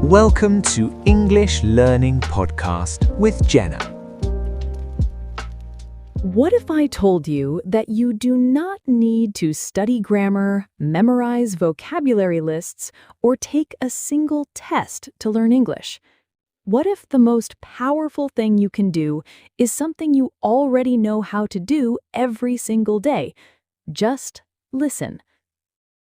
Welcome to English Learning Podcast with Jenna. What if I told you that you do not need to study grammar, memorize vocabulary lists, or take a single test to learn English? What if the most powerful thing you can do is something you already know how to do every single day? Just listen.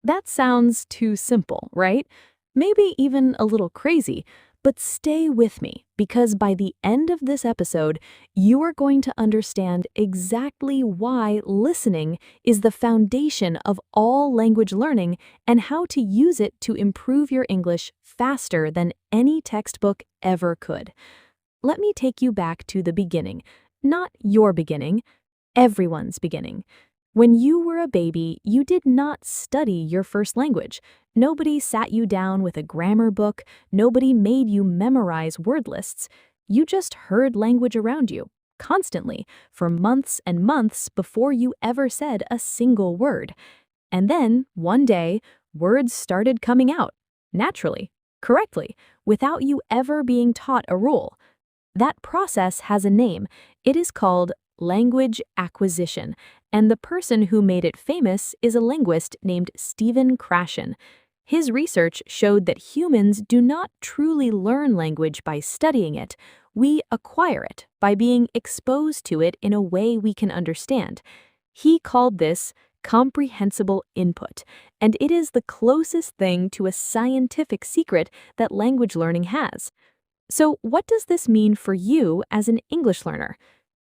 That sounds too simple, right? Maybe even a little crazy, but stay with me because by the end of this episode, you are going to understand exactly why listening is the foundation of all language learning and how to use it to improve your English faster than any textbook ever could. Let me take you back to the beginning, not your beginning, everyone's beginning. When you were a baby, you did not study your first language. Nobody sat you down with a grammar book. Nobody made you memorize word lists. You just heard language around you, constantly, for months and months before you ever said a single word. And then, one day, words started coming out, naturally, correctly, without you ever being taught a rule. That process has a name. It is called language acquisition, and the person who made it famous is a linguist named Stephen Krashen. His research showed that humans do not truly learn language by studying it. We acquire it by being exposed to it in a way we can understand. He called this comprehensible input, and it is the closest thing to a scientific secret that language learning has. So, what does this mean for you as an English learner?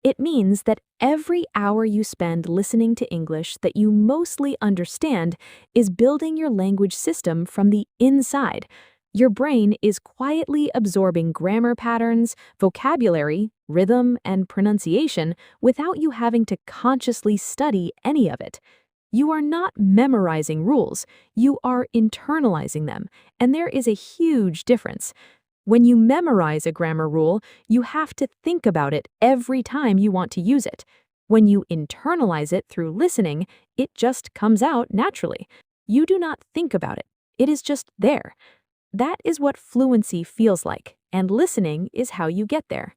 It means that every hour you spend listening to English that you mostly understand is building your language system from the inside. Your brain is quietly absorbing grammar patterns, vocabulary, rhythm, and pronunciation without you having to consciously study any of it. You are not memorizing rules, you are internalizing them, and there is a huge difference. When you memorize a grammar rule, you have to think about it every time you want to use it. When you internalize it through listening, it just comes out naturally. You do not think about it. It is just there. That is what fluency feels like, and listening is how you get there.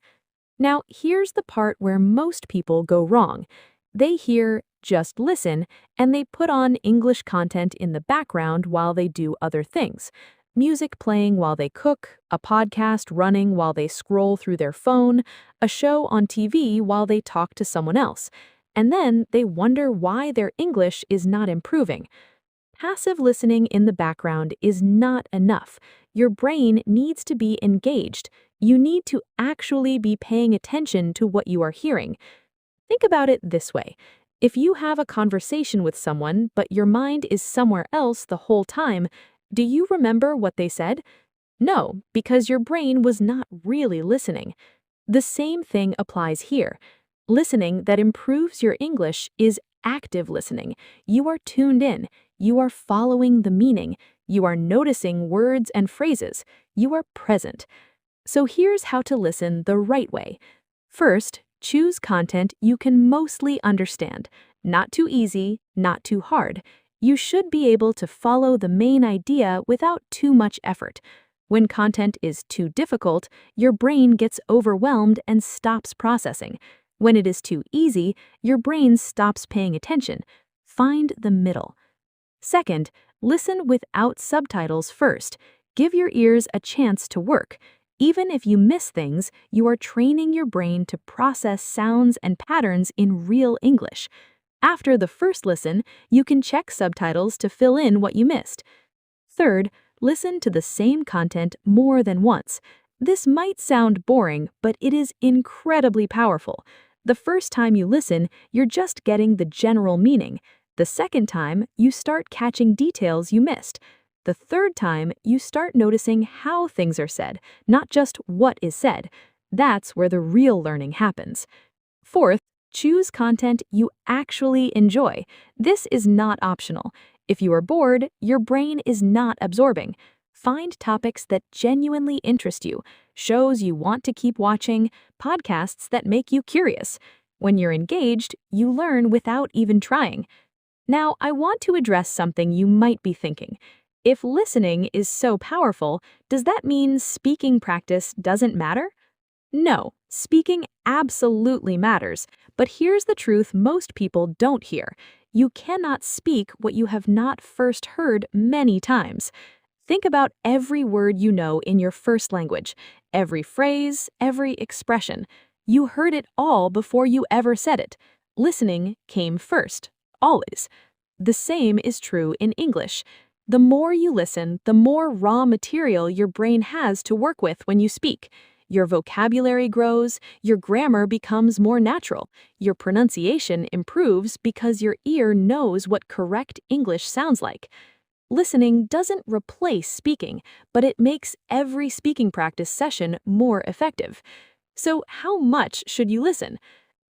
Now, here's the part where most people go wrong. They hear "just listen," and they put on English content in the background while they do other things. Music playing while they cook, a podcast running while they scroll through their phone, a show on TV while they talk to someone else. And then they wonder why their English is not improving. Passive listening in the background is not enough. Your brain needs to be engaged. You need to actually be paying attention to what you are hearing. Think about it this way. If you have a conversation with someone, but your mind is somewhere else the whole time, do you remember what they said? No, because your brain was not really listening. The same thing applies here. Listening that improves your English is active listening. You are tuned in. You are following the meaning. You are noticing words and phrases. You are present. So here's how to listen the right way. First, choose content you can mostly understand. Not too easy, not too hard. You should be able to follow the main idea without too much effort. When content is too difficult, your brain gets overwhelmed and stops processing. When it is too easy, your brain stops paying attention. Find the middle. Second, listen without subtitles first. Give your ears a chance to work. Even if you miss things, you are training your brain to process sounds and patterns in real English. After the first listen, you can check subtitles to fill in what you missed. Third, listen to the same content more than once. This might sound boring, but it is incredibly powerful. The first time you listen, you're just getting the general meaning. The second time, you start catching details you missed. The third time, you start noticing how things are said, not just what is said. That's where the real learning happens. Fourth, choose content you actually enjoy. This is not optional. If you are bored, your brain is not absorbing. Find topics that genuinely interest you, shows you want to keep watching, podcasts that make you curious. When you're engaged, you learn without even trying. Now, I want to address something you might be thinking. If listening is so powerful, does that mean speaking practice doesn't matter? No, speaking absolutely matters, but here's the truth most people don't hear. You cannot speak what you have not first heard many times. Think about every word you know in your first language, every phrase, every expression. You heard it all before you ever said it. Listening came first, always. The same is true in English. The more you listen, the more raw material your brain has to work with when you speak. Your vocabulary grows, your grammar becomes more natural, your pronunciation improves because your ear knows what correct English sounds like. Listening doesn't replace speaking, but it makes every speaking practice session more effective. So, how much should you listen?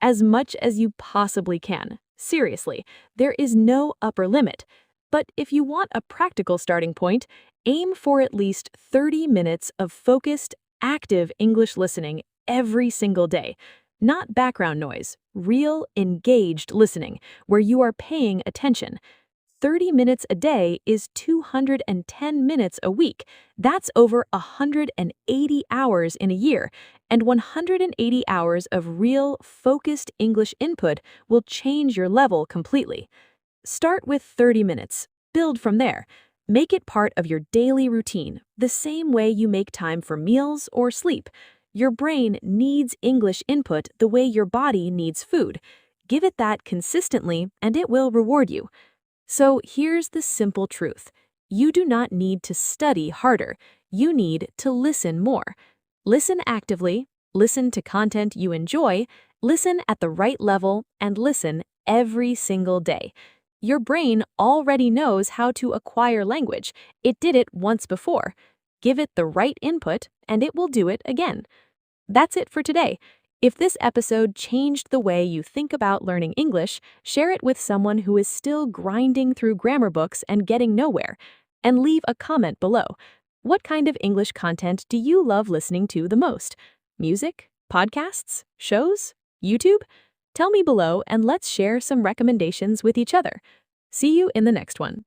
As much as you possibly can. Seriously, there is no upper limit. But if you want a practical starting point, aim for at least 30 minutes of focused, active English listening every single day. Not background noise, real, engaged listening, where you are paying attention. 30 minutes a day is 210 minutes a week. That's over 180 hours in a year, and 180 hours of real, focused English input will change your level completely. Start with 30 minutes. Build from there. Make it part of your daily routine, the same way you make time for meals or sleep. Your brain needs English input the way your body needs food. Give it that consistently, and it will reward you. So here's the simple truth. You do not need to study harder. You need to listen more. Listen actively, listen to content you enjoy, listen at the right level, and listen every single day. Your brain already knows how to acquire language. It did it once before. Give it the right input, and it will do it again. That's it for today. If this episode changed the way you think about learning English, share it with someone who is still grinding through grammar books and getting nowhere. And leave a comment below. What kind of English content do you love listening to the most? Music? Podcasts? Shows? YouTube? Tell me below and let's share some recommendations with each other. See you in the next one.